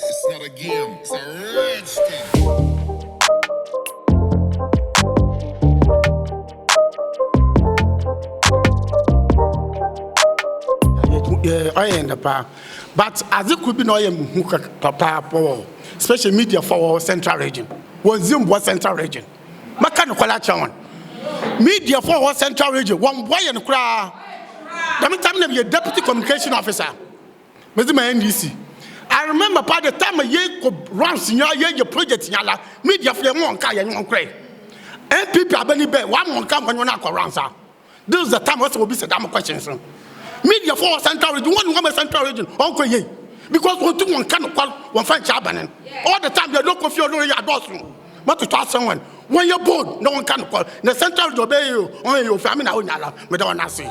It's not a game, it's a rich thing. I am the pa, but as it could be no who papa, special media for central region. One Zoom was central region. Mechanical action. Media for central region. One boy and cry. Let me tell you, your deputy communication officer, Mr. NDC. I remember by the time a year could run senior your project in Yala, media for one car and one cray. MPP are benny bet, one more come when you're not around, sir. This is the time what will be said. I'm a question, sir. Media for central region, one central region, Uncle Ye. Because one cannot call one French Chabanin. All the time they don't confuse your dorsum. But to trust someone, when you're bored, no one can call. The central region obey you, only your family now, Madame Nasi.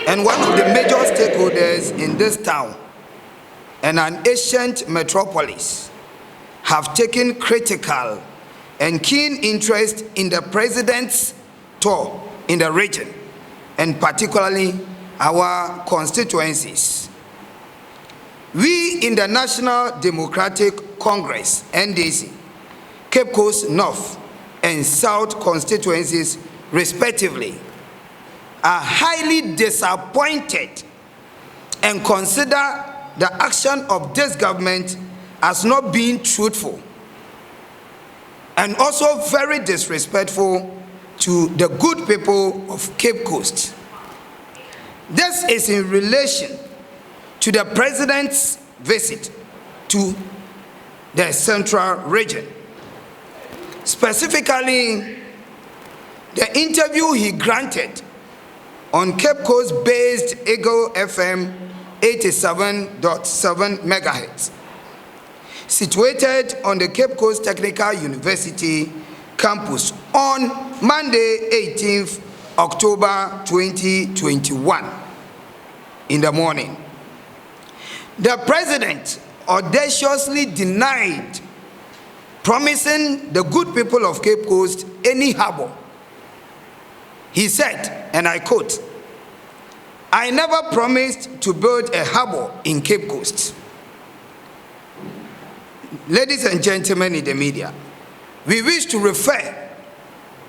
And one of the major stakeholders in this town and an ancient metropolis have taken critical and keen interest in the president's tour in the region, and particularly our constituencies. We in the National Democratic Congress, NDC, Cape Coast North and South constituencies respectively, are highly disappointed and consider the action of this government as not being truthful and also very disrespectful to the good people of Cape Coast. This is in relation to the president's visit to the central region. Specifically, the interview he granted on Cape Coast-based Eagle FM 87.7 MHz, situated on the Cape Coast Technical University campus on Monday, 18th October 2021 in the morning. The president audaciously denied promising the good people of Cape Coast any harbor. He said, and I quote, "I never promised to build a harbor in Cape Coast." Ladies and gentlemen in the media, we wish to refer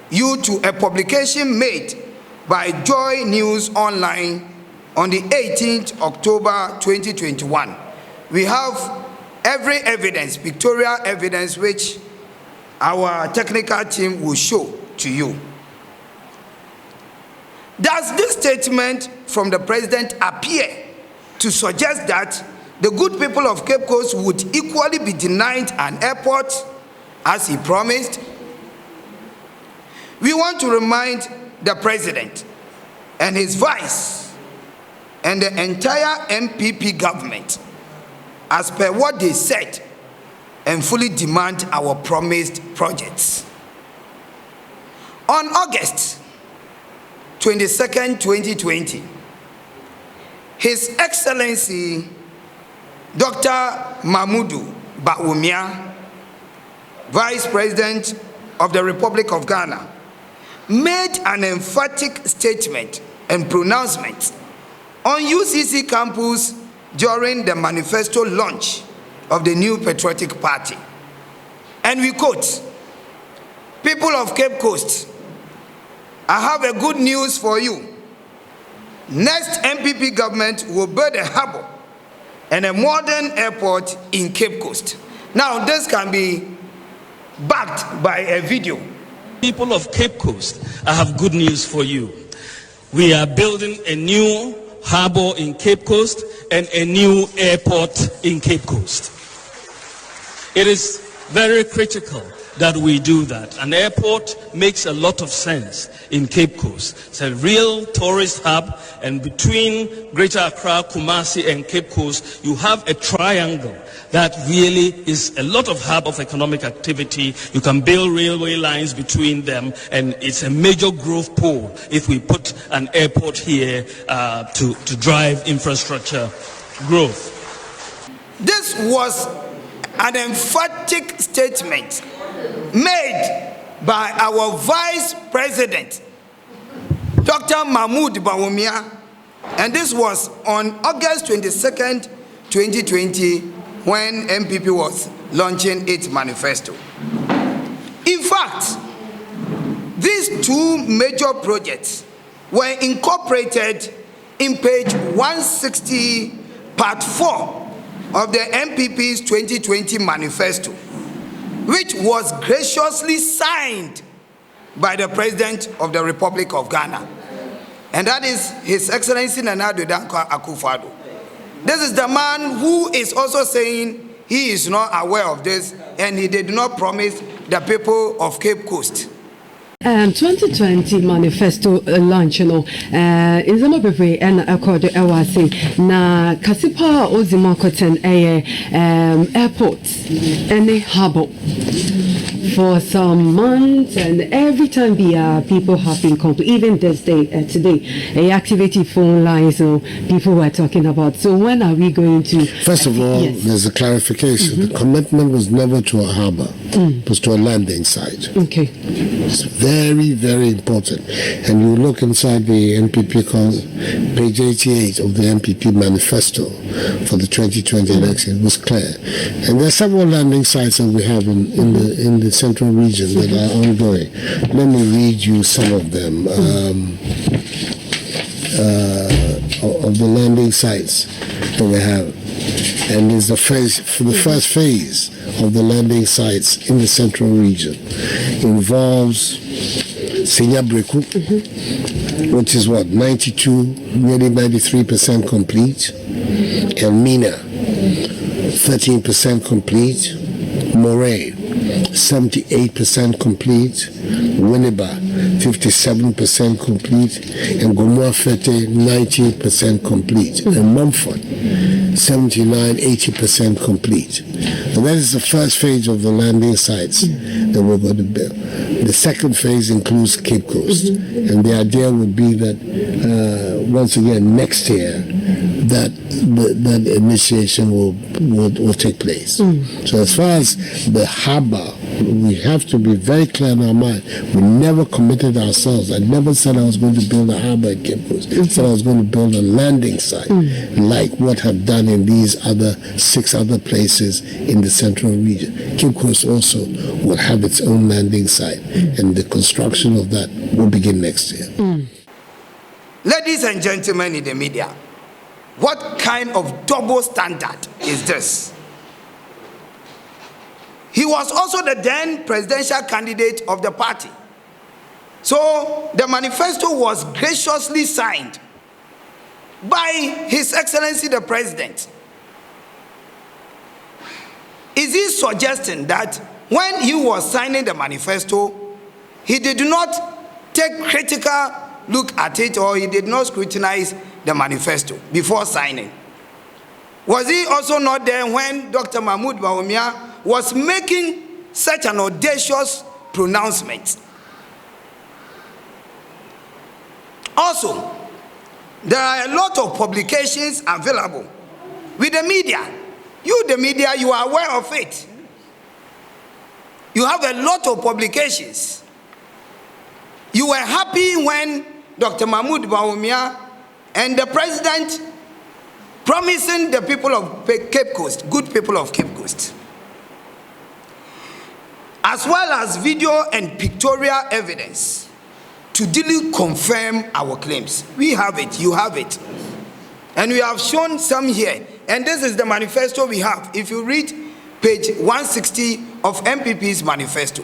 you to a publication made by Joy News Online on the 18th October 2021. We have every evidence, pictorial evidence, which our technical team will show to you. Does this statement from the president appear to suggest that the good people of Cape Coast would equally be denied an airport as he promised? We want to remind the president and his vice and the entire MPP government, as per what they said, and fully demand our promised projects. On August 22nd, 2020, His Excellency Dr. Mahamudu Bawumia, Vice President of the Republic of Ghana, made an emphatic statement and pronouncement on UCC campus during the manifesto launch of the new patriotic party. And we quote, "People of Cape Coast, I have a good news for you. Next MPP government will build a harbour and a modern airport in Cape Coast." Now, this can be backed by a video. People of Cape Coast, I have good news for you. We are building a new harbour in Cape Coast and a new airport in Cape Coast. It is very critical that we do that. An airport makes a lot of sense in Cape Coast. It's a real tourist hub, and between Greater Accra, Kumasi, and Cape Coast, you have a triangle that really is a lot of hub of economic activity. You can build railway lines between them, and it's a major growth pole if we put an airport here to drive infrastructure growth. This was an emphatic statement made by our Vice President, Dr. Mahmoud Bawumia, and this was on August 22nd, 2020, when MPP was launching its manifesto. In fact, these two major projects were incorporated in page 160, part 4 of the MPP's 2020 manifesto, which was graciously signed by the President of the Republic of Ghana, and that is His Excellency Nana Addo Dankwa Akufo-Addo. This is the man who is also saying he is not aware of this, and he did not promise the people of Cape Coast. 2020 manifesto launch no in some bebre and accord awase na kasipa ozima koten airport any harbour for some months, and every time people have been even this day today activity phone lines people were talking about. So when are we going to first of all, yes, there's a clarification. The commitment was never to a harbour, it was to a landing site. Okay, it's very, very important. And you look inside the NPP page 88 of the NPP manifesto for the 2020 election, it was clear. And there are several landing sites that we have in the central region that are ongoing. Let me read you some of them. Of the landing sites that we have. And it's the first phase of the landing sites in the central region. Involves Sinyabreku, which is what, 92, nearly 93% complete. Elmina, 13% complete. Moray, 78% complete. Winneba, 57% complete. And Gomoa Fete, 90% complete. And Mumford, 79-80% complete. And that is the first phase of the landing sites that we're going to build. The second phase includes Cape Coast, and the idea would be that once again next year that initiation will take place. So as far as the harbour, we have to be very clear in our mind. We never committed ourselves. I never said I was going to build a harbour at Cape Coast. I said I was going to build a landing site, like what I've done in these 6 other places in the central region. Cape Coast also will have its own landing site, and the construction of that will begin next year. Ladies and gentlemen in the media, what kind of double standard is this? He was also the then presidential candidate of the party. So the manifesto was graciously signed by His Excellency the President. Is he suggesting that when he was signing the manifesto, he did not take critical look at it, or he did not scrutinize the manifesto before signing? Was he also not there when Dr. Mahmoud Bawumia was making such an audacious pronouncement? Also, there are a lot of publications available with the media. You, the media, you are aware of it. You have a lot of publications. You were happy when Dr. Mahmoud Bawumia and the president promising the people of Cape Coast, good people of Cape Coast, as well as video and pictorial evidence to duly confirm our claims. We have it, you have it. And we have shown some here. And this is the manifesto we have. If you read page 160 of MPP's manifesto,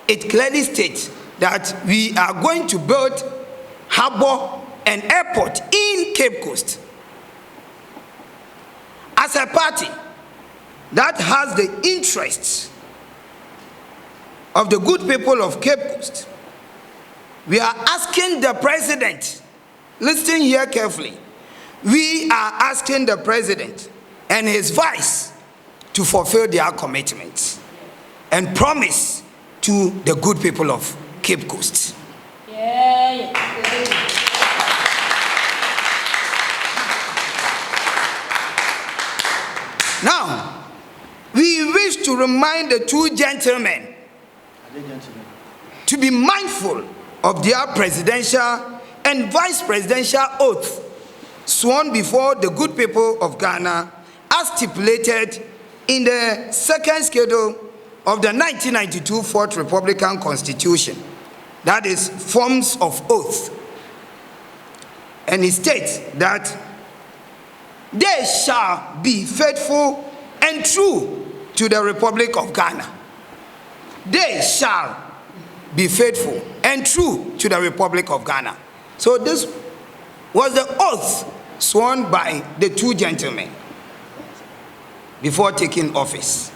it clearly states that we are going to build harbor and airport in Cape Coast. As a party that has the interests of the good people of Cape Coast, we are asking the president, listen here carefully, we are asking the president and his vice to fulfill their commitments and promise to the good people of Cape Coast. Now, we wish to remind the two gentlemen to be mindful of their presidential and vice presidential oath sworn before the good people of Ghana as stipulated in the second schedule of the 1992 4th Republican Constitution, that is, forms of oath. And it states that they shall be faithful and true to the Republic of Ghana. They shall be faithful and true to the Republic of Ghana. So this was the oath sworn by the two gentlemen before taking office.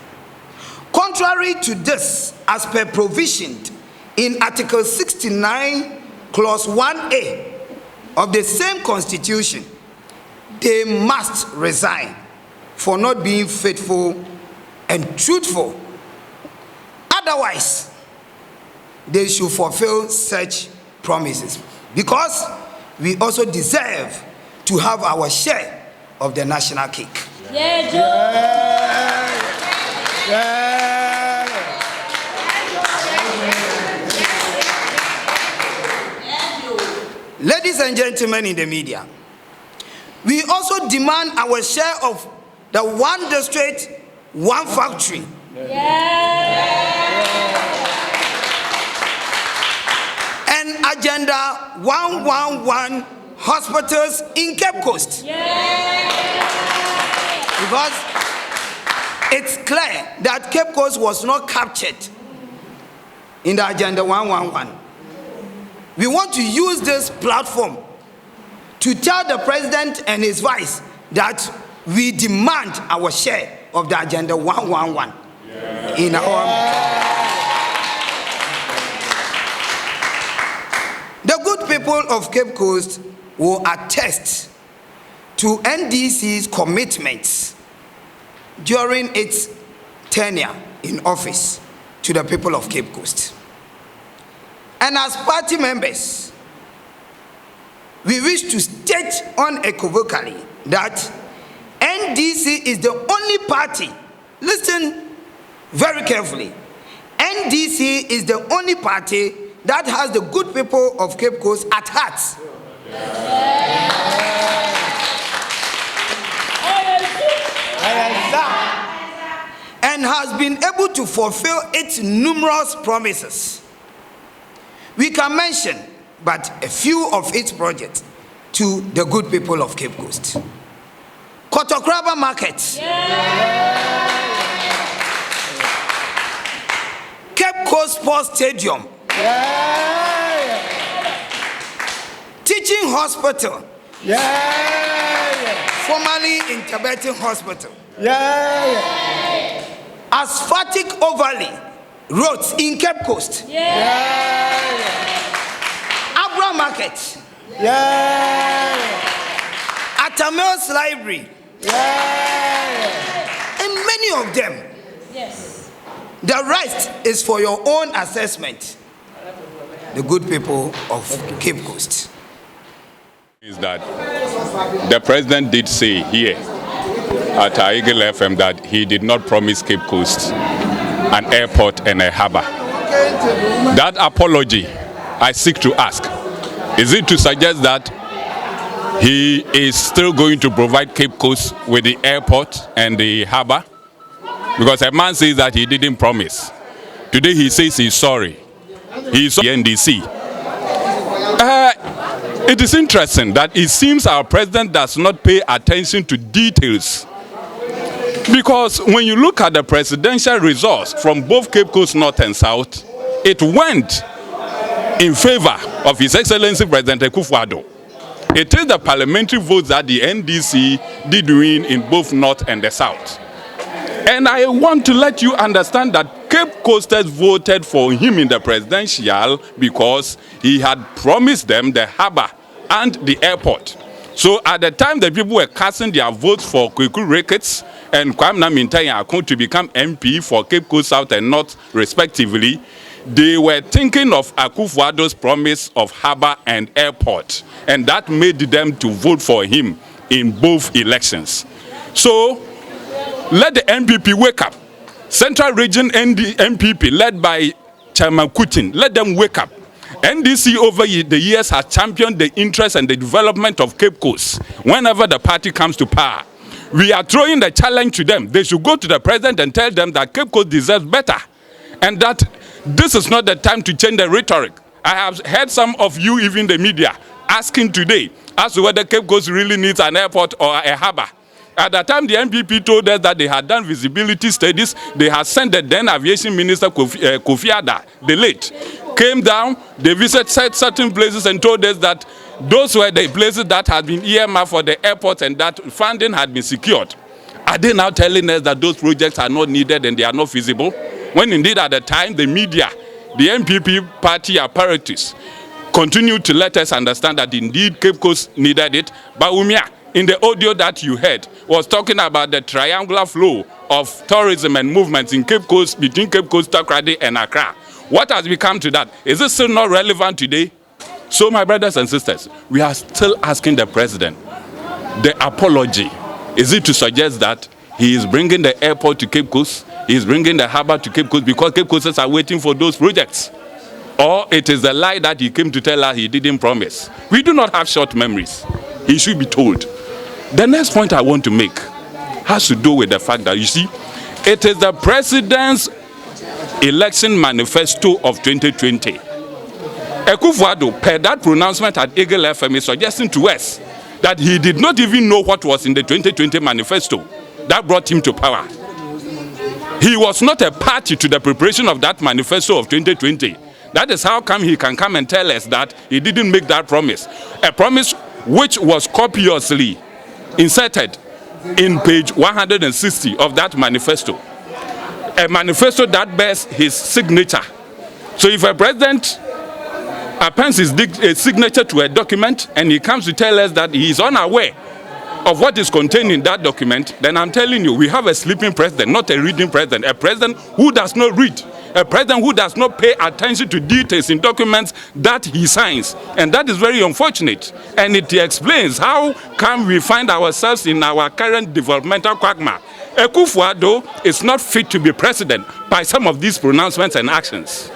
Contrary to this, as per provisioned in Article 69, Clause 1A of the same Constitution, they must resign for not being faithful and truthful. Otherwise, they should fulfill such promises, because we also deserve to have our share of the national cake. Ladies and gentlemen in the media, we also demand our share of the one district, one factory. And Agenda 111 hospitals in Cape Coast. Because it's clear that Cape Coast was not captured in the Agenda 111. We want to use this platform to tell the president and his vice that we demand our share of the Agenda 111 in our... The good people of Cape Coast will attest to NDC's commitments during its tenure in office to the people of Cape Coast. And as party members, we wish to state unequivocally that NDC is the only party, listen very carefully, NDC is the only party that has the good people of Cape Coast at heart. And has been able to fulfill its numerous promises. We can mention but a few of its projects to the good people of Cape Coast. Kotokraba Market. Cape Coast Sports Stadium. Teaching Hospital. Formerly in Tibetan Hospital. Asphaltic overlay roads in Cape Coast. Abra Market. Atamils Library. And many of them. The rest is for your own assessment. The good people of Cape Coast. Is that the president did say here at Eagle FM that he did not promise Cape Coast an airport and a harbor. That apology I seek to ask, is it to suggest that he is still going to provide Cape Coast with the airport and the harbor? Because a man says that he didn't promise. Today he says he's sorry. He's sorry. NDC. It is interesting that it seems our president does not pay attention to details. Because when you look at the presidential results from both Cape Coast North and South, it went in favor of His Excellency President Akufo-Addo. It is the parliamentary votes that the NDC did win in both North and the South. And I want to let you understand that Cape Coasters voted for him in the presidential because he had promised them the harbor and the airport. So at the time the people were casting their votes for Kweku Ricketts and Kwame Mintayi to become MP for Cape Coast South and North respectively, they were thinking of Akufo-Addo's promise of harbor and airport, and that made them to vote for him in both elections. So let the MPP wake up. Central Region MPP led by Chairman Kutin, let them wake up. NDC over the years has championed the interest and the development of Cape Coast whenever the party comes to power. We are throwing the challenge to them. They should go to the president and tell them that Cape Coast deserves better and that this is not the time to change the rhetoric. I have heard some of you, even the media, asking today as to whether Cape Coast really needs an airport or a harbor. At the time, the MPP told us that they had done visibility studies. They had sent the then aviation minister, Kofi Adda, the late, came down, they visited certain places and told us that those were the places that had been earmarked for the airport and that funding had been secured. Are they now telling us that those projects are not needed and they are not feasible? When indeed at the time, the media, the MPP party apparatus, continued to let us understand that indeed Cape Coast needed it. But Umia, in the audio that you heard, was talking about the triangular flow of tourism and movements in Cape Coast, between Cape Coast, Takoradi, and Accra. What has become to that? Is it still not relevant today? So, my brothers and sisters, we are still asking the president, the apology, is it to suggest that he is bringing the airport to Cape Coast, he is bringing the harbor to Cape Coast because Cape Coasters are waiting for those projects? Or it is the lie that he came to tell us he didn't promise? We do not have short memories. He should be told. The next point I want to make has to do with the fact that, you see, it is the president's election manifesto of 2020. Akufo-Addo, per that pronouncement at Eagle FM, is suggesting to us that he did not even know what was in the 2020 manifesto that brought him to power. He was not a party to the preparation of that manifesto of 2020. That is how come he can come and tell us that he didn't make that promise. A promise which was copiously inserted in page 160 of that manifesto. A manifesto that bears his signature. So if a president appends his signature to a document and he comes to tell us that he is unaware of what is contained in that document, then I'm telling you, we have a sleeping president, not a reading president. A president who does not read. A president who does not pay attention to details in documents that he signs. And that is very unfortunate. And it explains how come we find ourselves in our current developmental quagmire. Akufo-Addo is not fit to be president by some of these pronouncements and actions.